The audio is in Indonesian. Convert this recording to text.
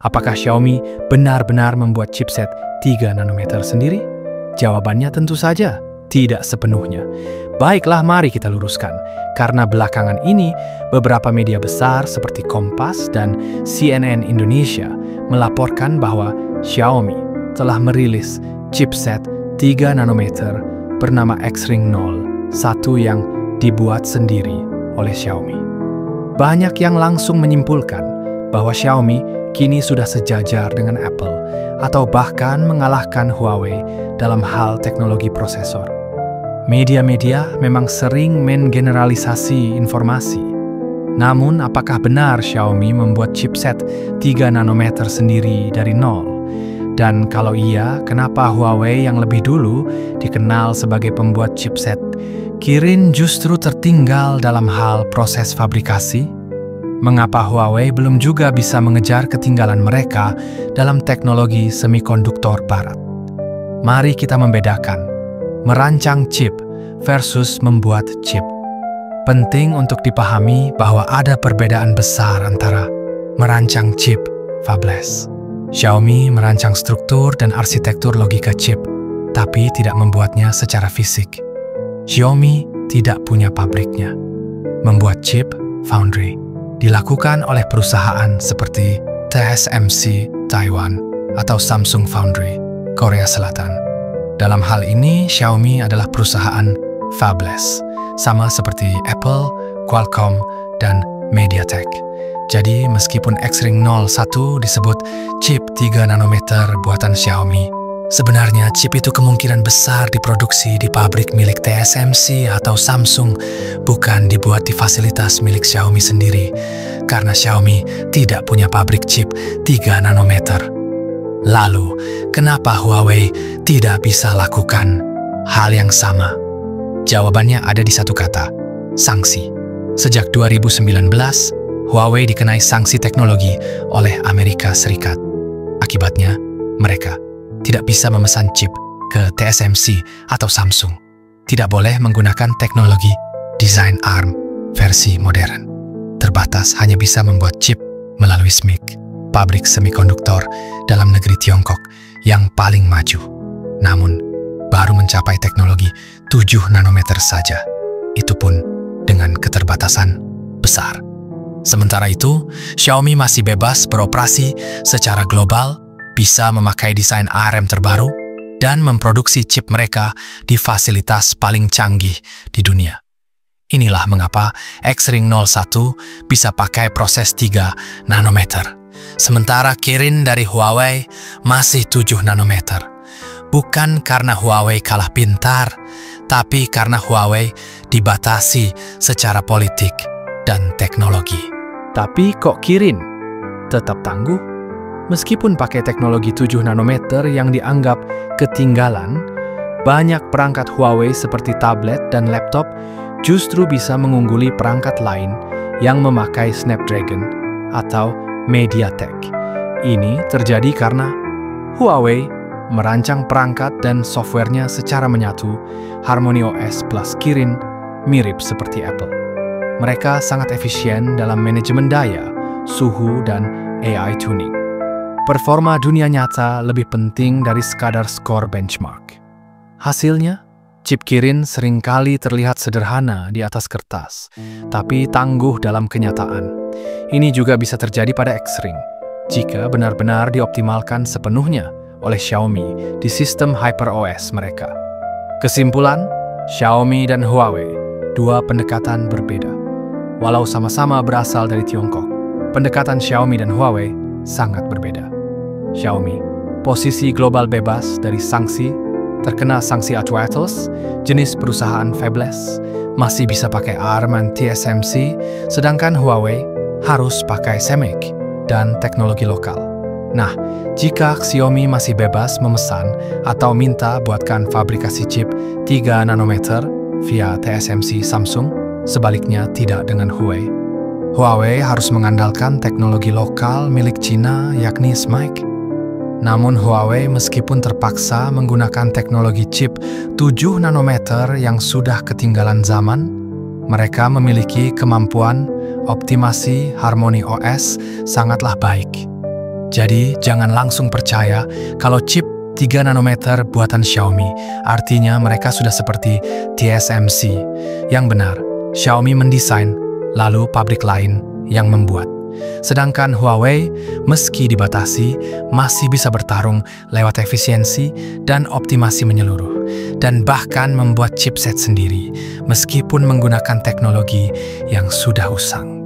Apakah Xiaomi benar-benar membuat chipset 3 nanometer sendiri? Jawabannya tentu saja tidak sepenuhnya. Baiklah, mari kita luruskan. Karena belakangan ini, beberapa media besar seperti Kompas dan CNN Indonesia melaporkan bahwa Xiaomi telah merilis chipset 3 nanometer bernama X-Ring 0, satu yang dibuat sendiri oleh Xiaomi. Banyak yang langsung menyimpulkan bahwa Xiaomi kini sudah sejajar dengan Apple atau bahkan mengalahkan Huawei dalam hal teknologi prosesor. Media-media memang sering menggeneralisasi informasi. Namun, apakah benar Xiaomi membuat chipset 3 nanometer sendiri dari nol? Dan kalau iya, kenapa Huawei yang lebih dulu dikenal sebagai pembuat chipset Kirin justru tertinggal dalam hal proses fabrikasi? Mengapa Huawei belum juga bisa mengejar ketinggalan mereka dalam teknologi semikonduktor barat? Mari kita membedakan merancang chip versus membuat chip. Penting untuk dipahami bahwa ada perbedaan besar antara merancang chip fabless. Xiaomi merancang struktur dan arsitektur logika chip, tapi tidak membuatnya secara fisik. Xiaomi tidak punya pabriknya. Membuat chip foundry dilakukan oleh perusahaan seperti TSMC Taiwan atau Samsung Foundry Korea Selatan. Dalam hal ini, Xiaomi adalah perusahaan fabless, sama seperti Apple, Qualcomm, dan MediaTek. Jadi, meskipun X-Ring 01 disebut chip 3 nanometer buatan Xiaomi, sebenarnya chip itu kemungkinan besar diproduksi di pabrik milik TSMC atau Samsung, bukan dibuat di fasilitas milik Xiaomi sendiri, karena Xiaomi tidak punya pabrik chip 3 nanometer. Lalu, kenapa Huawei tidak bisa lakukan hal yang sama? Jawabannya ada di satu kata, sanksi. Sejak 2019, Huawei dikenai sanksi teknologi oleh Amerika Serikat. Akibatnya, mereka tidak bisa memesan chip ke TSMC atau Samsung. Tidak boleh menggunakan teknologi desain ARM versi modern. Terbatas hanya bisa membuat chip melalui SMIC, pabrik semikonduktor dalam negeri Tiongkok yang paling maju. Namun, baru mencapai teknologi 7 nanometer saja. Itu pun dengan keterbatasan besar. Sementara itu, Xiaomi masih bebas beroperasi secara global, bisa memakai desain ARM terbaru, dan memproduksi chip mereka di fasilitas paling canggih di dunia. Inilah mengapa X-Ring 01 bisa pakai proses 3 nanometer, sementara Kirin dari Huawei masih 7 nanometer. Bukan karena Huawei kalah pintar, tapi karena Huawei dibatasi secara politik dan teknologi. Tapi kok Kirin tetap tangguh? Meskipun pakai teknologi 7 nanometer yang dianggap ketinggalan, banyak perangkat Huawei seperti tablet dan laptop justru bisa mengungguli perangkat lain yang memakai Snapdragon atau MediaTek. Ini terjadi karena Huawei merancang perangkat dan softwarenya secara menyatu. HarmonyOS plus Kirin mirip seperti Apple. Mereka sangat efisien dalam manajemen daya, suhu, dan AI tuning. Performa dunia nyata lebih penting dari sekadar skor benchmark. Hasilnya, chip Kirin seringkali terlihat sederhana di atas kertas, tapi tangguh dalam kenyataan. Ini juga bisa terjadi pada X-Ring, jika benar-benar dioptimalkan sepenuhnya oleh Xiaomi di sistem HyperOS mereka. Kesimpulan, Xiaomi dan Huawei, dua pendekatan berbeda. Walau sama-sama berasal dari Tiongkok, pendekatan Xiaomi dan Huawei sangat berbeda. Xiaomi, posisi global bebas dari sanksi, terkena sanksi ATOS, jenis perusahaan fabless, masih bisa pakai ARM dan TSMC, sedangkan Huawei harus pakai SMIC dan teknologi lokal. Nah, jika Xiaomi masih bebas memesan atau minta buatkan fabrikasi chip 3 nanometer via TSMC Samsung, sebaliknya tidak dengan Huawei. Huawei harus mengandalkan teknologi lokal milik Cina yakni SMIC. Namun Huawei meskipun terpaksa menggunakan teknologi chip 7 nanometer yang sudah ketinggalan zaman, mereka memiliki kemampuan optimasi HarmonyOS sangatlah baik. Jadi jangan langsung percaya kalau chip 3 nanometer buatan Xiaomi, artinya mereka sudah seperti TSMC. Yang benar, Xiaomi mendesain, lalu pabrik lain yang membuat. Sedangkan Huawei, meski dibatasi, masih bisa bertarung lewat efisiensi dan optimasi menyeluruh, dan bahkan membuat chipset sendiri, meskipun menggunakan teknologi yang sudah usang.